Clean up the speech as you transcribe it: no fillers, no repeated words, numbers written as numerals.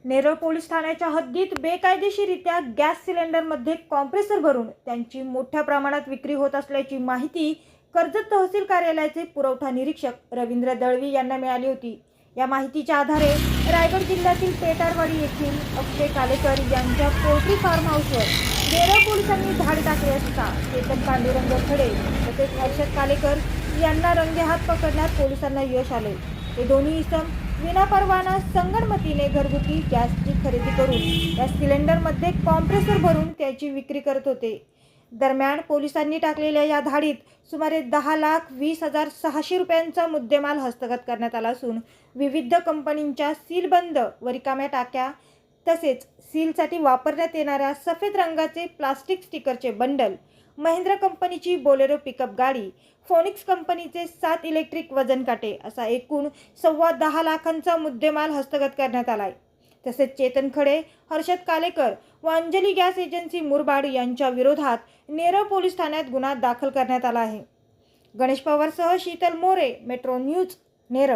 Neral police ठाण्याच्या हद्दीत बेकायदेशीररित्या गॅस सिलेंडरमध्ये कॉम्प्रेसर भरून त्यांची मोठ्या प्रमाणात विक्री होत असल्याची माहिती कर्जत तहसील कार्यालयाचे पुरवठा निरीक्षक रवींद्र दळवी यांना मिळाली होती। या माहितीच्या आधारे रायगड जिल्ह्यातील पेटारवाडी येथील अक्षय कालेकर यांच्या पोल्ट्री फार्म हाऊसवर नेरळ पोलिसांनी धाड टाकली असता चेतन पांडुरंग खडे तसेच हर्षद कालेकर यांना रंगेहात पकडण्यात पोलिसांना यश आले। हे दोन्ही इसम विनापरवाना संगणमतीने घरगुती गॅसची खरेदी करून या सिलेंडरमध्ये कॉम्प्रेसर भरून त्याची विक्री करत होते। दरम्यान पोलिसांनी टाकलेल्या या धाडीत सुमारे 10,20,600 रुपयांचा मुद्देमाल हस्तगत करण्यात आला असून विविध कंपनींच्या सीलबंद व रिकाम्या टाक्या तसेच सीलसाठी वापरण्यात येणाऱ्या सफेद रंगाचे प्लास्टिक स्टिकरचे बंडल, महिंद्रा कंपनीची बोलेरो पिकअप गाडी, फोनिक्स कंपनीचे 7 इलेक्ट्रिक वजन काटे असा एकूण 10.25 लाखांचा मुद्देमाल हस्तगत करण्यात आलाय। तसेच चेतन खडे, हर्षद कालेकर व अंजली गॅस एजन्सी मुरबाड यांच्या विरोधात नेरळ पोलीस ठाण्यात गुन्हा दाखल करण्यात आला आहे। गणेश पवारसह शीतल मोरे, मेट्रो न्यूज, नेरळ।